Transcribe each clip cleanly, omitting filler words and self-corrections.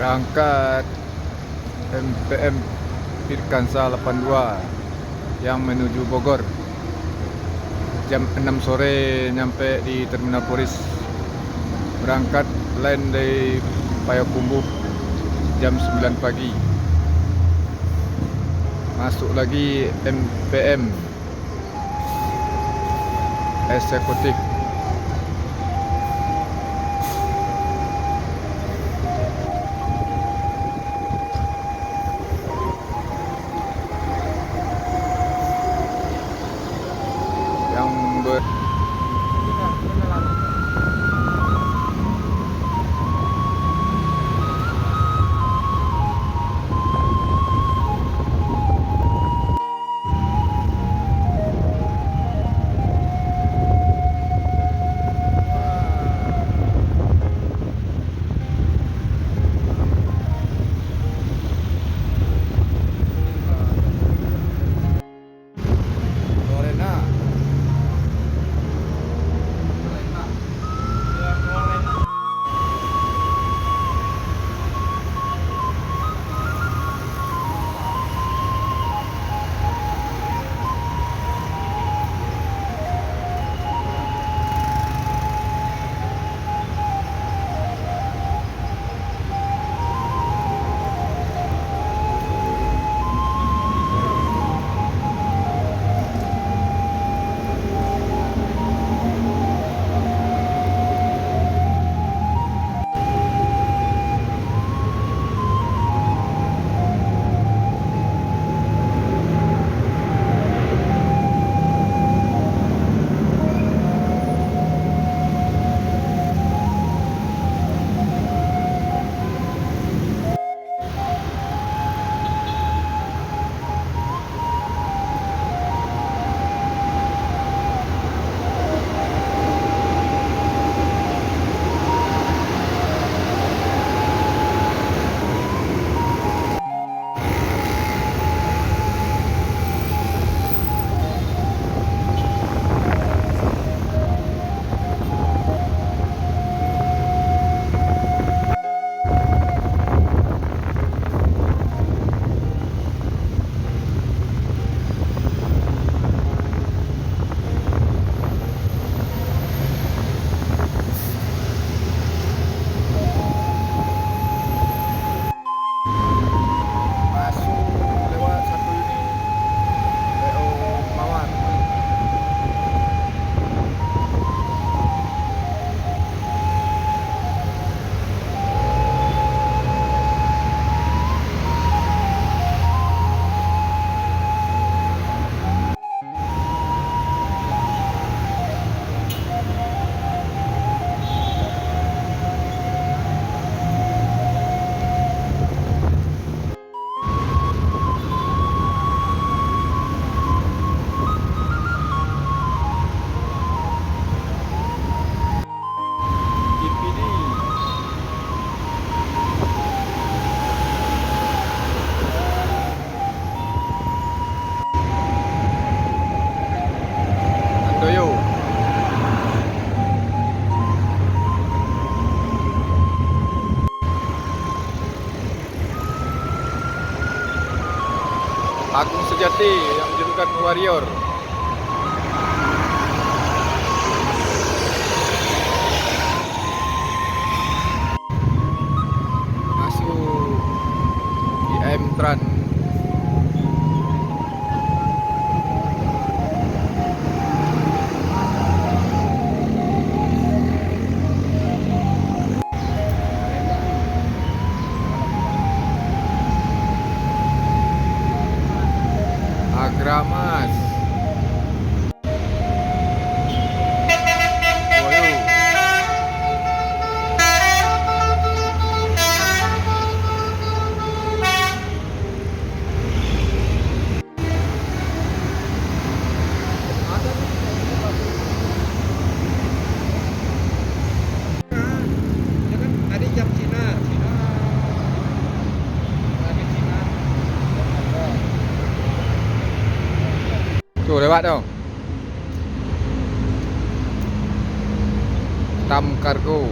Berangkat MPM Pirkansa 82 yang menuju Bogor. Jam 6 sore nyampe di Terminal Polis. Berangkat land dari Payakumbuh jam 9 pagi. Masuk lagi MPM Eksekutif. Yang ber Doyo. Agung Sejati yang menjulukan Warrior. Masuk IM Trans. Agramas. Woyo. Tadi jam Cina. Tuh lewat dong. Tam Kargo.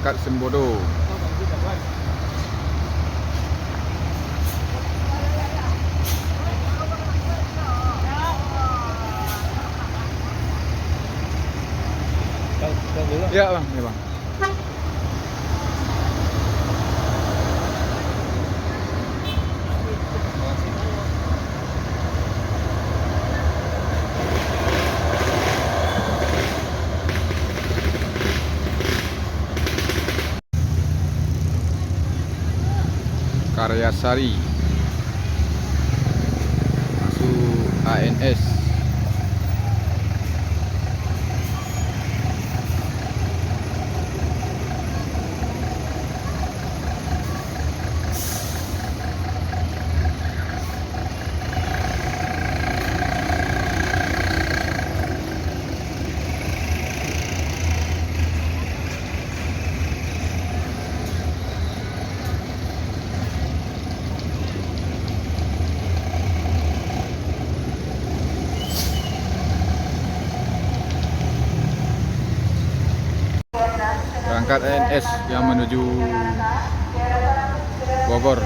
berangkat Sembodo. Ya bang, ya bang. Karyasari masuk ANS. Berangkat ANS yang menuju Bogor.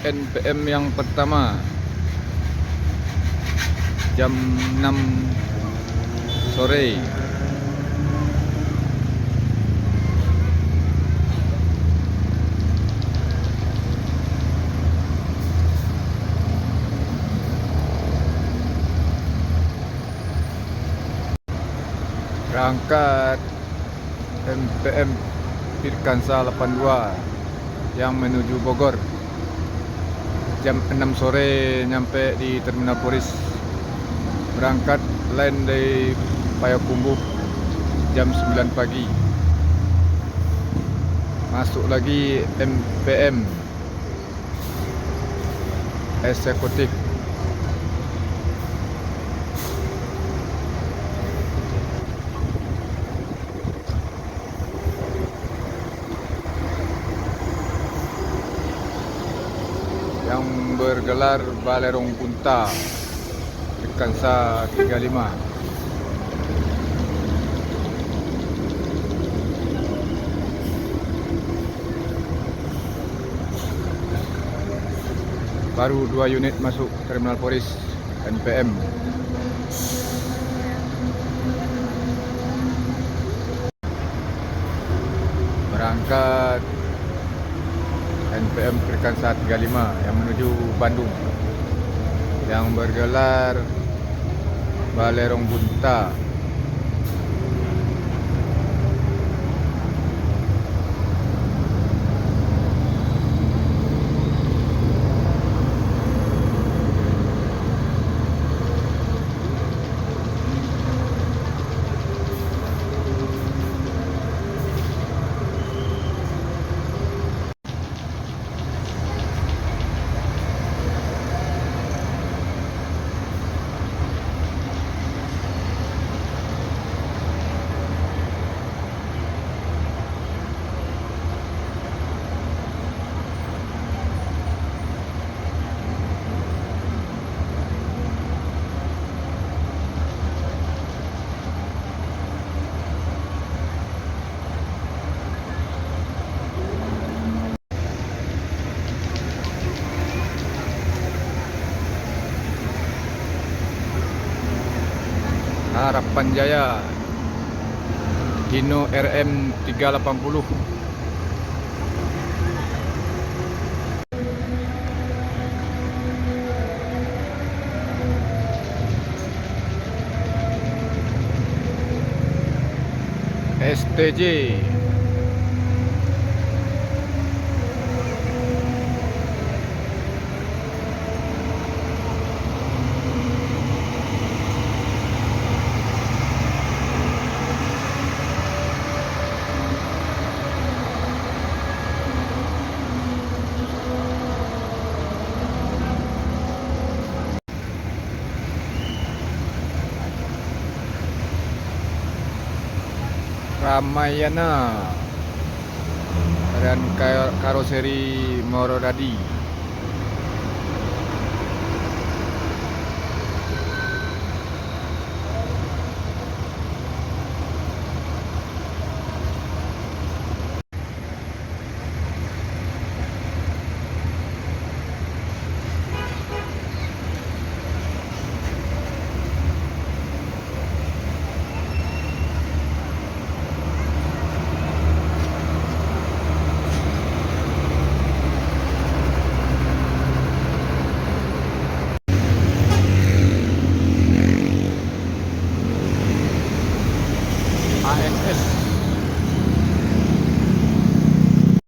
NPM yang pertama jam 6 sore. Berangkat NPM Firkansa 82 yang menuju Bogor. Jam 6 sore nyampe di Terminal Polis. Berangkat lain dari Payakumbuh jam 9 pagi. Masuk lagi NPM eksekutif. Yang bergelar Balerong Punta Firkansa 35. Baru 2 unit masuk Terminal Polis NPM. Berangkat NPM Firkansa 35 yang menuju Bandung yang bergelar Balerong Punta. Harapan Jaya Hino RM 380. STJ Ramayana dan karoseri Morodadi.